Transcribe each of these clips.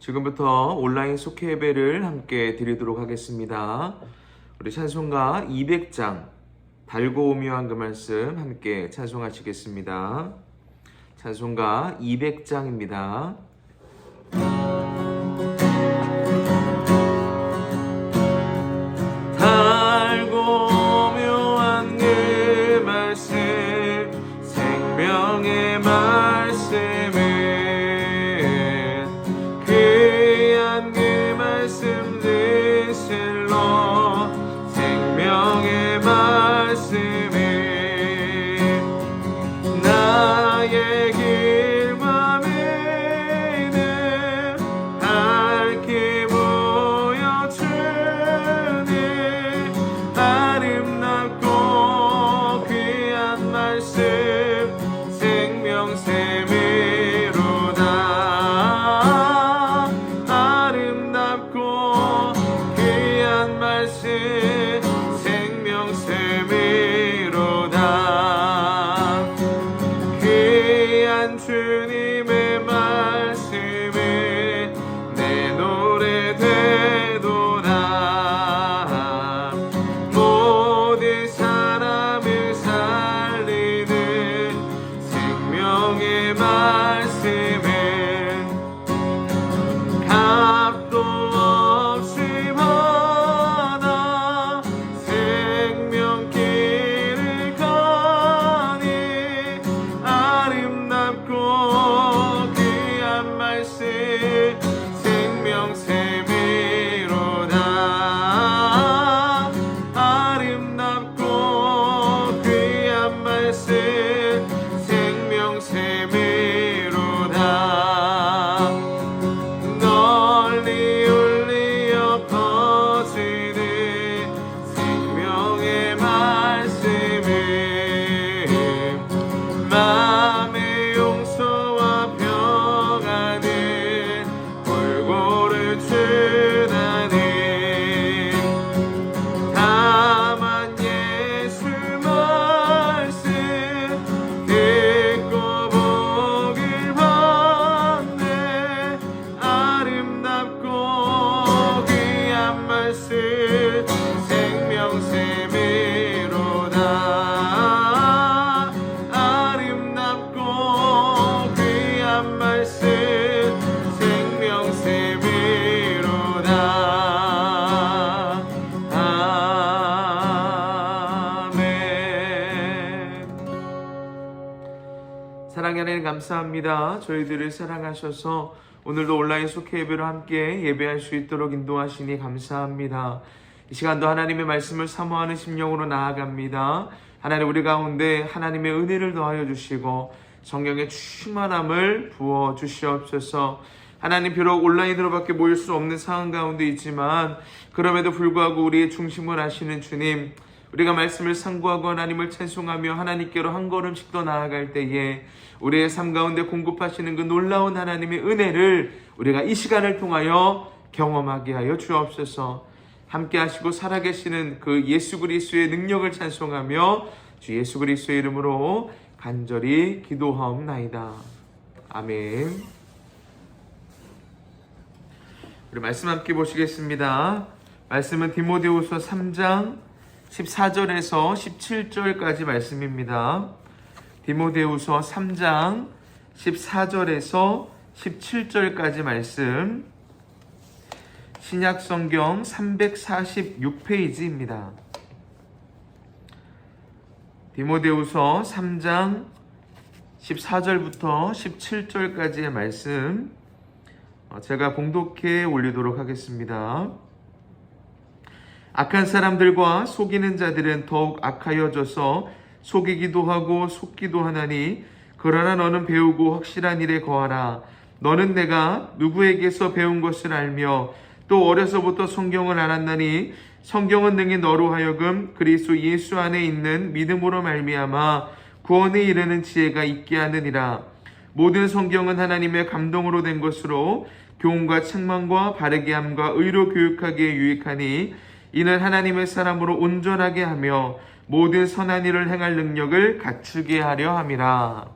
지금부터 온라인 속회 예배를 함께 드리도록 하겠습니다. 우리 찬송가 200장 달고 오묘한 그 말씀 함께 찬송하시겠습니다. 찬송가 200장입니다. 달고 오묘한 그 말씀 생명의 말씀은 귀한 그 말씀 들실로 생명의 말씀은 나의 길과 믿음 밝게 보여주네 아름답고 귀한 말씀 생명샘이로다 아름답고 귀한 말씀 생명샘이로다 귀한 주님의 말씀은 내 노래 되도다 모든 사람을 살리는 생명의 말씀은 값도 없이 받아 생명길을 가니 아름답고 귀한 말씀 생명샘이로다 아름답고 귀한 말씀 생명샘이로다 널리 울리어 퍼지는 생명의 말씀은 마음의 용서와 평안을 골고루 주다니 다만 예수 말씀 듣고 보길 바래 아름답고 귀한 말씀 생명샘이로다 아름답고 귀한 말씀 생명샘이로다 아멘. 사랑의 하나님 감사합니다. 저희들을 사랑하셔서 오늘도 온라인 속회 예배로 함께 예배할 수 있도록 인도하시니 감사합니다. 이 시간도 하나님의 말씀을 사모하는 심령으로 나아갑니다. 하나님 우리 가운데 하나님의 은혜를 더하여 주시고 성령의 충만함을 부어 주시옵소서. 하나님 비록 온라인으로밖에 모일 수 없는 상황 가운데 있지만 그럼에도 불구하고 우리의 중심을 하시는 주님 우리가 말씀을 상고하고 하나님을 찬송하며 하나님께로 한 걸음씩 더 나아갈 때에 우리의 삶 가운데 공급하시는 그 놀라운 하나님의 은혜를 우리가 이 시간을 통하여 경험하게 하여 주옵소서. 함께 하시고 살아계시는 그 예수 그리스도의 능력을 찬송하며 주 예수 그리스도의 이름으로 간절히 기도하옵나이다. 아멘. 우리 말씀 함께 보시겠습니다. 말씀은 디모데후서 3장 14절에서 17절까지 말씀입니다. 디모데후서 3장 14절에서 17절까지 말씀 신약성경 346페이지입니다. 디모데후서 3장 14절부터 17절까지의 말씀 제가 봉독해 올리도록 하겠습니다. 악한 사람들과 속이는 자들은 더욱 악하여져서 속이기도 하고 속기도 하나니 그러나 너는 배우고 확실한 일에 거하라. 너는 내가 누구에게서 배운 것을 알며 또 어려서부터 성경을 알았나니 성경은 능히 너로 하여금 그리스도 예수 안에 있는 믿음으로 말미암아 구원에 이르는 지혜가 있게 하느니라. 모든 성경은 하나님의 감동으로 된 것으로 교훈과 책망과 바르게 함과 의로 교육하기에 유익하니 이는 하나님의 사람으로 온전하게 하며 모든 선한 일을 행할 능력을 갖추게 하려 함이라.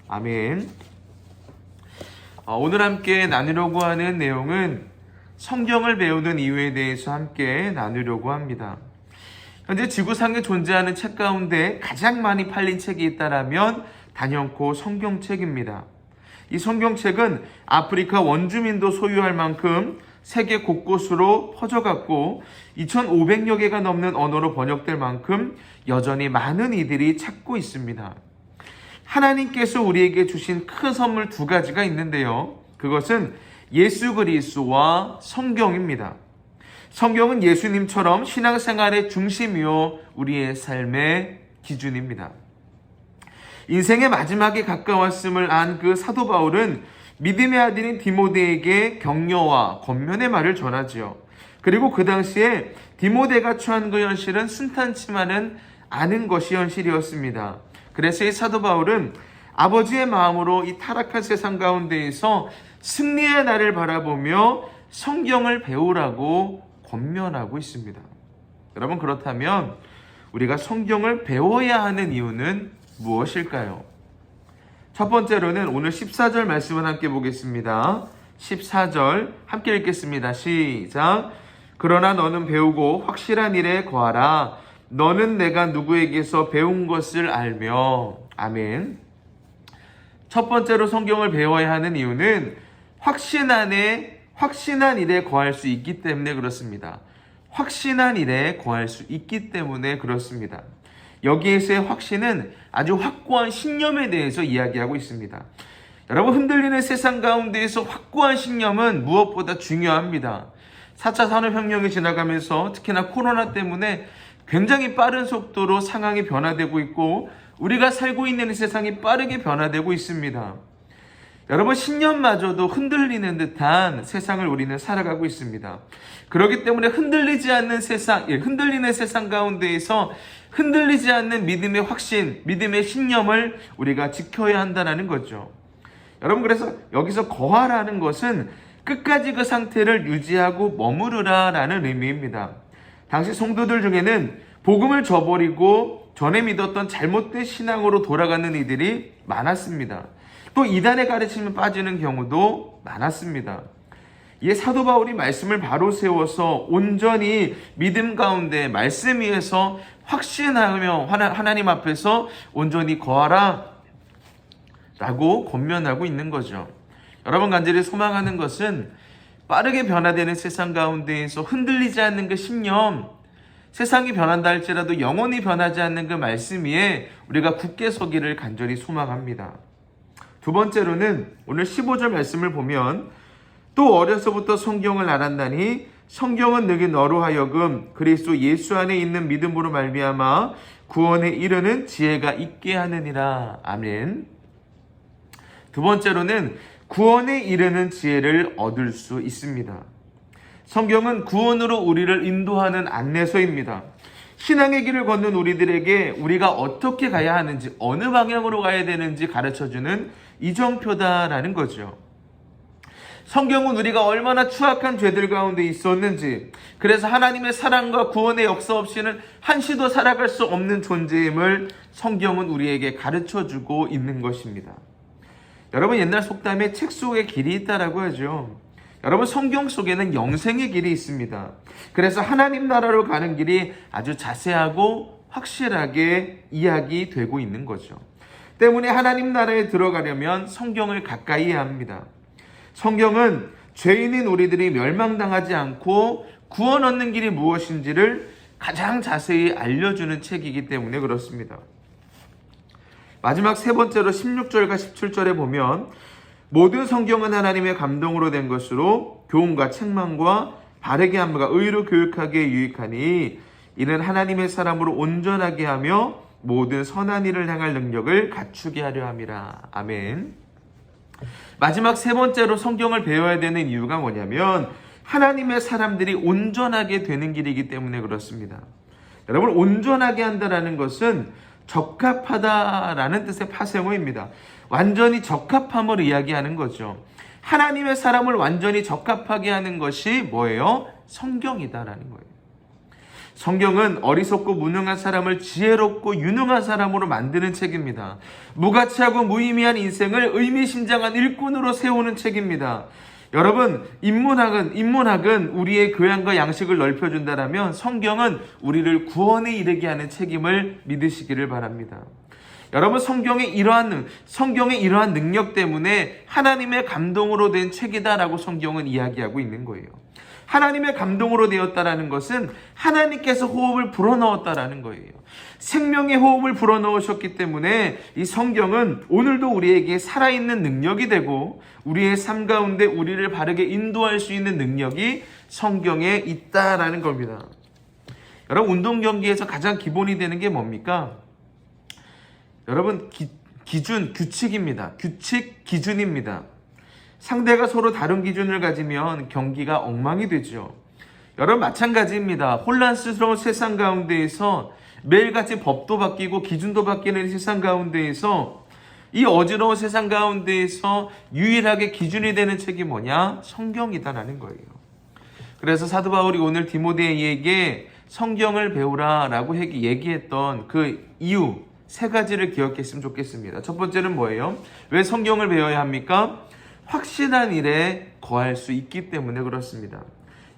아멘. 오늘 함께 나누려고 하는 내용은 성경을 배우는 이유에 대해서 함께 나누려고 합니다. 현재 지구상에 존재하는 책 가운데 가장 많이 팔린 책이 있다면 단연코 성경책입니다. 이 성경책은 아프리카 원주민도 소유할 만큼 세계 곳곳으로 퍼져갔고 2,500여 개가 넘는 언어로 번역될 만큼 여전히 많은 이들이 찾고 있습니다. 하나님께서 우리에게 주신 큰 선물 두 가지가 있는데요. 그것은 예수 그리스도와 성경입니다. 성경은 예수님처럼 신앙생활의 중심이요 우리의 삶의 기준입니다. 인생의 마지막에 가까웠음을 안 그 사도 바울은 믿음의 아들인 디모데에게 격려와 권면의 말을 전하지요. 그리고 그 당시에 디모데가 처한 그 현실은 순탄치만은 않은 것이 현실이었습니다. 그래서 이 사도 바울은 아버지의 마음으로 이 타락한 세상 가운데에서 승리의 날을 바라보며 성경을 배우라고 권면하고 있습니다. 여러분, 그렇다면 우리가 성경을 배워야 하는 이유는 무엇일까요? 첫 번째로는 오늘 14절 말씀을 함께 보겠습니다. 14절 함께 읽겠습니다. 시작. 그러나 너는 배우고 확실한 일에 거하라. 너는 내가 누구에게서 배운 것을 알며. 아멘. 첫 번째로 성경을 배워야 하는 이유는 확신한 일에 거할 수 있기 때문에 그렇습니다. 확신한 일에 거할 수 있기 때문에 그렇습니다. 여기에서의 확신은 아주 확고한 신념에 대해서 이야기하고 있습니다. 여러분, 흔들리는 세상 가운데에서 확고한 신념은 무엇보다 중요합니다. 4차 산업혁명이 지나가면서 특히나 코로나 때문에 굉장히 빠른 속도로 상황이 변화되고 있고 우리가 살고 있는 세상이 빠르게 변화되고 있습니다. 여러분, 신념마저도 흔들리는 듯한 세상을 우리는 살아가고 있습니다. 그렇기 때문에 흔들리는 세상 가운데에서 흔들리지 않는 믿음의 확신, 믿음의 신념을 우리가 지켜야 한다는 거죠. 여러분, 그래서 여기서 거하라는 것은 끝까지 그 상태를 유지하고 머무르라라는 의미입니다. 당시 성도들 중에는 복음을 저버리고 전에 믿었던 잘못된 신앙으로 돌아가는 이들이 많았습니다. 또 이단의 가르침에 빠지는 경우도 많았습니다. 이에 사도 바울이 말씀을 바로 세워서 온전히 믿음 가운데 말씀 위에서 확신하며 하나님 앞에서 온전히 거하라 라고 권면하고 있는 거죠. 여러분, 간절히 소망하는 것은 빠르게 변화되는 세상 가운데에서 흔들리지 않는 그 신념, 세상이 변한다 할지라도 영원히 변하지 않는 그 말씀 위에 우리가 굳게 서기를 간절히 소망합니다. 두 번째로는 오늘 15절 말씀을 보면 또 어려서부터 성경을 알았나니 성경은 너희 너로 하여금 그리스도 예수 안에 있는 믿음으로 말미암아 구원에 이르는 지혜가 있게 하느니라. 아멘. 두 번째로는 구원에 이르는 지혜를 얻을 수 있습니다. 성경은 구원으로 우리를 인도하는 안내서입니다. 신앙의 길을 걷는 우리들에게 우리가 어떻게 가야 하는지, 어느 방향으로 가야 되는지 가르쳐주는 이정표다라는 거죠. 성경은 우리가 얼마나 추악한 죄들 가운데 있었는지, 그래서 하나님의 사랑과 구원의 역사 없이는 한시도 살아갈 수 없는 존재임을 성경은 우리에게 가르쳐주고 있는 것입니다. 여러분, 옛날 속담에 책 속에 길이 있다라고 하죠. 여러분, 성경 속에는 영생의 길이 있습니다. 그래서 하나님 나라로 가는 길이 아주 자세하고 확실하게 이야기되고 있는 거죠. 때문에 하나님 나라에 들어가려면 성경을 가까이 해야 합니다. 성경은 죄인인 우리들이 멸망당하지 않고 구원 얻는 길이 무엇인지를 가장 자세히 알려주는 책이기 때문에 그렇습니다. 마지막 세 번째로 16절과 17절에 보면 모든 성경은 하나님의 감동으로 된 것으로 교훈과 책망과 바르게 함과 의로 교육하기에 유익하니 이는 하나님의 사람으로 온전하게 하며 모든 선한 일을 행할 능력을 갖추게 하려 함이라. 아멘. 마지막 세 번째로 성경을 배워야 되는 이유가 뭐냐면 하나님의 사람들이 온전하게 되는 길이기 때문에 그렇습니다. 여러분, 온전하게 한다라는 것은 적합하다라는 뜻의 파생어입니다. 완전히 적합함을 이야기하는 거죠. 하나님의 사람을 완전히 적합하게 하는 것이 뭐예요? 성경이다라는 거예요. 성경은 어리석고 무능한 사람을 지혜롭고 유능한 사람으로 만드는 책입니다. 무가치하고 무의미한 인생을 의미심장한 일꾼으로 세우는 책입니다. 여러분, 인문학은 우리의 교양과 양식을 넓혀준다라면 성경은 우리를 구원에 이르게 하는 책임을 믿으시기를 바랍니다. 여러분, 성경의 이러한 능력 때문에 하나님의 감동으로 된 책이다라고 성경은 이야기하고 있는 거예요. 하나님의 감동으로 되었다라는 것은 하나님께서 호흡을 불어넣었다라는 거예요. 생명의 호흡을 불어넣으셨기 때문에 이 성경은 오늘도 우리에게 살아있는 능력이 되고 우리의 삶 가운데 우리를 바르게 인도할 수 있는 능력이 성경에 있다라는 겁니다. 여러분, 운동 경기에서 가장 기본이 되는 게 뭡니까? 여러분, 규칙입니다. 규칙, 기준입니다. 상대가 서로 다른 기준을 가지면 경기가 엉망이 되죠. 여러분, 마찬가지입니다. 혼란스러운 세상 가운데에서 매일같이 법도 바뀌고 기준도 바뀌는 세상 가운데에서 이 어지러운 세상 가운데에서 유일하게 기준이 되는 책이 뭐냐? 성경이다라는 거예요. 그래서 사도 바울이 오늘 디모데에게 성경을 배우라라고 얘기했던 그 이유 3가지를 기억했으면 좋겠습니다. 첫 번째는 뭐예요? 왜 성경을 배워야 합니까? 확신한 일에 거할 수 있기 때문에 그렇습니다.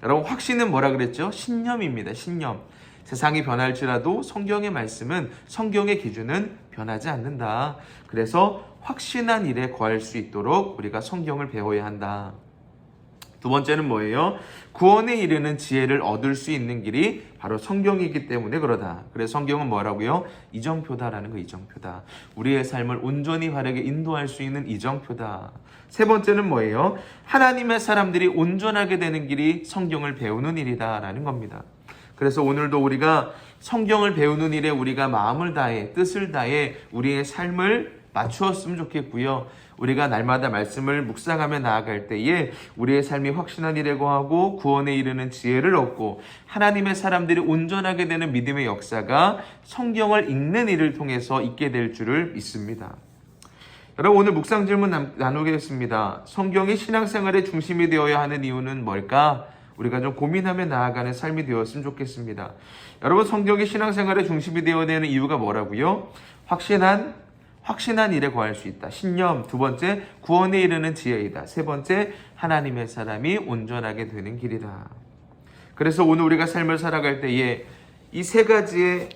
여러분, 확신은 뭐라 그랬죠? 신념입니다. 신념. 세상이 변할지라도 성경의 말씀은, 성경의 기준은 변하지 않는다. 그래서 확신한 일에 거할 수 있도록 우리가 성경을 배워야 한다. 두 번째는 뭐예요? 구원에 이르는 지혜를 얻을 수 있는 길이 바로 성경이기 때문에 그러다. 그래서 성경은 뭐라고요? 이정표다라는 거, 이정표다. 우리의 삶을 온전히 바르게 인도할 수 있는 이정표다. 세 번째는 뭐예요? 하나님의 사람들이 온전하게 되는 길이 성경을 배우는 일이다라는 겁니다. 그래서 오늘도 우리가 성경을 배우는 일에 우리가 마음을 다해, 뜻을 다해 우리의 삶을 맞추었으면 좋겠고요. 우리가 날마다 말씀을 묵상하며 나아갈 때에 우리의 삶이 확신한 일에 거하고 구원에 이르는 지혜를 얻고 하나님의 사람들이 온전하게 되는 믿음의 역사가 성경을 읽는 일을 통해서 있게 될 줄을 믿습니다. 여러분, 오늘 묵상 질문 나누겠습니다. 성경이 신앙생활의 중심이 되어야 하는 이유는 뭘까? 우리가 좀 고민하며 나아가는 삶이 되었으면 좋겠습니다. 여러분, 성경이 신앙생활의 중심이 되어야 되는 이유가 뭐라고요? 확신한 일에 거할 수 있다. 신념. 두 번째, 구원에 이르는 지혜이다. 세 번째, 하나님의 사람이 온전하게 되는 길이다. 그래서 오늘 우리가 삶을 살아갈 때에 이 3가지의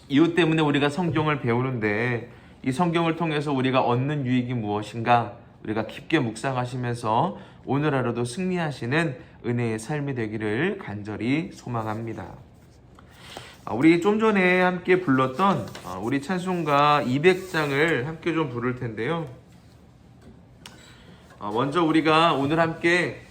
이유 때문에 우리가 성경을 배우는데 이 성경을 통해서 우리가 얻는 유익이 무엇인가? 우리가 깊게 묵상하시면서 오늘 하루도 승리하시는 은혜의 삶이 되기를 간절히 소망합니다. 우리 좀 전에 함께 불렀던 우리 찬송가 200장을 함께 좀 부를 텐데요. 먼저 우리가 오늘 함께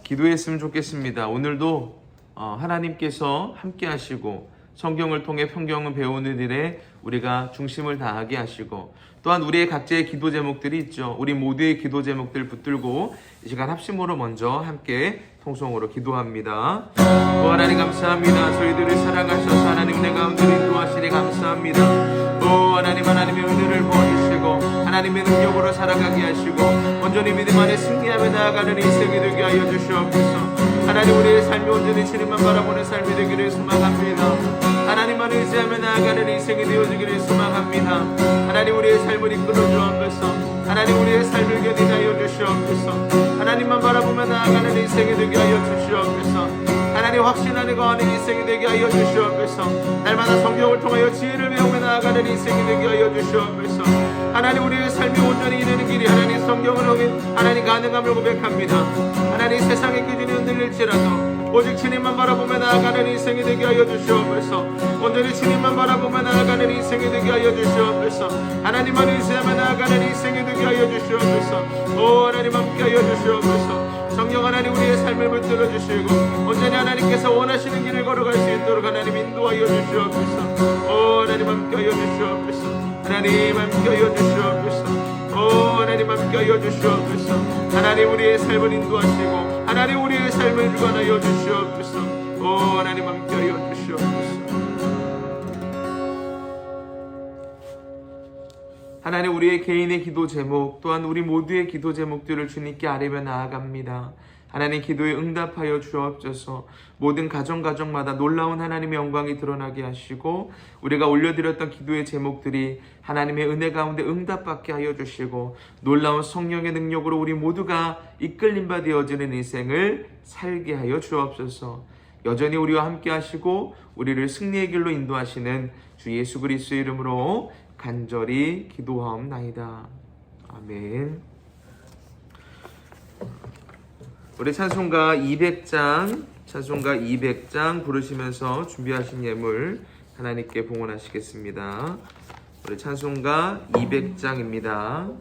기도했으면 좋겠습니다. 오늘도 하나님께서 함께 하시고 성경을 통해 성경을 배우는 일에 우리가 중심을 다하게 하시고 또한 우리의 각자의 기도 제목들이 있죠. 우리 모두의 기도 제목들 붙들고 이 시간 합심으로 먼저 함께 통성으로 기도합니다. 하나님 감사합니다. 저희들을 사랑하셔서 하나님 내 가운데로 인도하시니 감사합니다. 하나님의 은혜를 부어주시고 하나님의 능력으로 살아가게 하시고 온전히 믿음 안에 승리하며 나아가는 인생이 되게 하여 주시옵소서. 하나님, 우리의 삶이 온전히 주님만 바라보는 삶이 되기를 소망합니다. 하나님만 의지하며 나아가는 인생이 되어주기를 소망합니다. 하나님, 우리의 삶을 이끌어 주옵소서. 하나님, 우리의 삶을 견인하여 주시옵소서. 하나님만 바라보며 나아가는 인생이 되게 하여 주시옵소서. 하나님, 확신하는 거하는 인생이 되게 하여 주시옵소서. 날마다 성경을 통하여 지혜를 배우며 나아가는 인생이 되게 하여 주시옵소서. 하나님, 우리의 삶이 온전히 이르는 길이 하나님 성경을 오면 하나님 가능함을 고백합니다. 하나님, 세상의 기준이 흔들릴지라도 오직 주님만 바라보며 나아가는 인생이 되게 하여 주시옵소서. 온전히 주님만 바라보며 나아가는 인생이 되게 하여 주시옵소서. 하나님만 의지하며 나아가는 인생이 되게 하여 주시옵소서. 하나님 함께 하여 주시옵소서. 성령 하나님, 우리의 삶을 붙들어 주시고 온전히 하나님께서 원하시는 길을 걸어갈 수 있도록 하나님 인도하여 주시옵소서. 하나님 함께 하여 주시옵소서. 하나님 함께 하여 주시옵소서. 하나님 함께 하여 주시옵소서. 하나님, 우리의 삶을 인도하시고 하나님, 우리의 삶을 주관하여 주시옵소서. 하나님 함께 하여 주시옵소서. 하나님, 우리의 개인의 기도 제목 또한 우리 모두의 기도 제목들을 주님께 아뢰며 나아갑니다. 하나님 기도에 응답하여 주옵소서. 모든 가정마다 놀라운 하나님의 영광이 드러나게 하시고 우리가 올려드렸던 기도의 제목들이 하나님의 은혜 가운데 응답받게 하여 주시고 놀라운 성령의 능력으로 우리 모두가 이끌림바 되어지는 인생을 살게 하여 주옵소서. 여전히 우리와 함께 하시고 우리를 승리의 길로 인도하시는 주 예수 그리스도의 이름으로 간절히 기도하옵나이다. 아멘. 우리 찬송가 200장 부르시면서 준비하신 예물 하나님께 봉헌하시겠습니다. 우리 찬송가 200장입니다.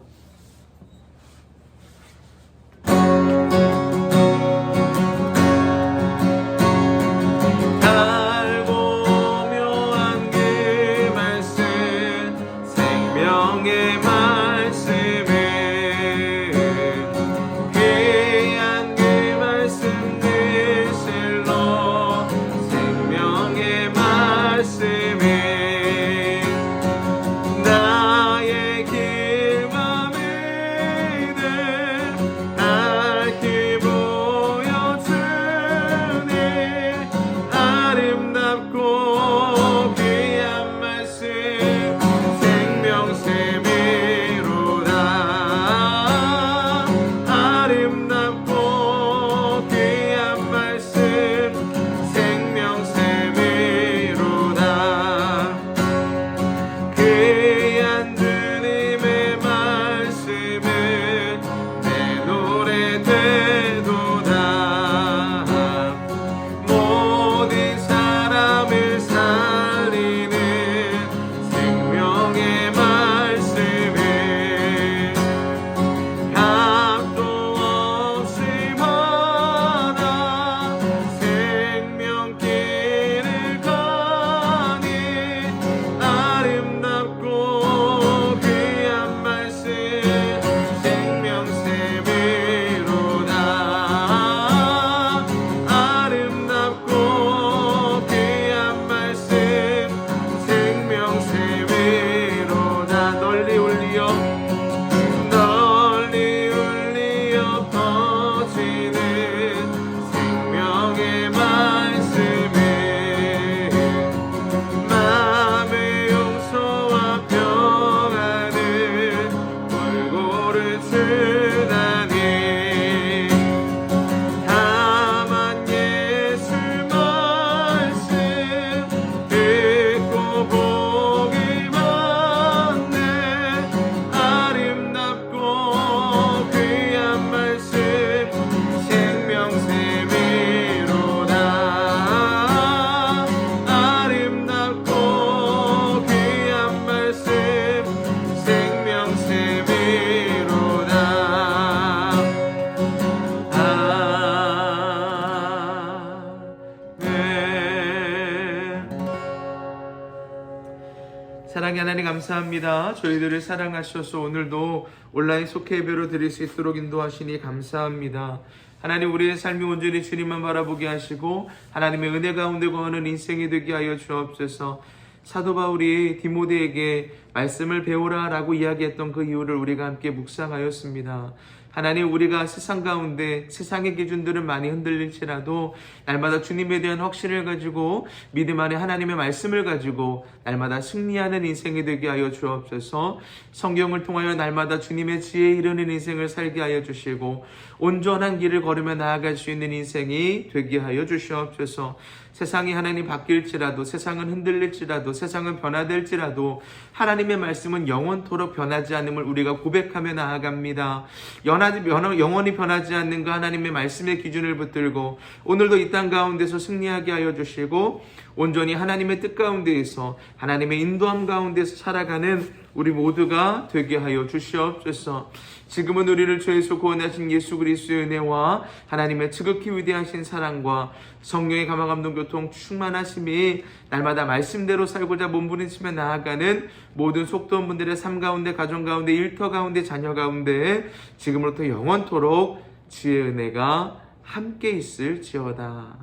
사랑의 하나님 감사합니다. 저희들을 사랑하셔서 오늘도 온라인 속회 예배로 드릴 수 있도록 인도하시니 감사합니다. 하나님 우리의 삶이 온전히 주님만 바라보게 하시고 하나님의 은혜 가운데 거하는 인생이 되게 하여 주옵소서. 사도 바울이 디모데에게 말씀을 배우라 라고 이야기했던 그 이유를 우리가 함께 묵상하였습니다. 하나님 우리가 세상 가운데 세상의 기준들은 많이 흔들릴지라도 날마다 주님에 대한 확신을 가지고 믿음 안에 하나님의 말씀을 가지고 날마다 승리하는 인생이 되게 하여 주옵소서. 성경을 통하여 날마다 주님의 지혜에 이르는 인생을 살게 하여 주시고 온전한 길을 걸으며 나아갈 수 있는 인생이 되게 하여 주시옵소서. 세상이 하나님 바뀔지라도 세상은 흔들릴지라도 세상은 변화될지라도 하나님의 말씀은 영원토록 변하지 않음을 우리가 고백하며 나아갑니다. 영원히 변하지 않는 그 하나님의 말씀의 기준을 붙들고 오늘도 이 땅 가운데서 승리하게 하여 주시고 온전히 하나님의 뜻 가운데에서 하나님의 인도함 가운데서 살아가는 우리 모두가 되게 하여 주시옵소서. 지금은 우리를 죄에서 구원하신 예수 그리스도의 은혜와 하나님의 지극히 위대하신 사랑과 성령의 감화 감동 교통 충만하심이 날마다 말씀대로 살고자 몸부림치며 나아가는 모든 속도원 분들의 삶 가운데 가정 가운데 일터 가운데 자녀 가운데 지금부터 영원토록 주의 은혜가 함께 있을지어다.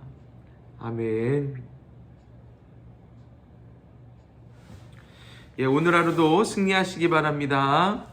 아멘. 오늘 하루도 승리하시기 바랍니다.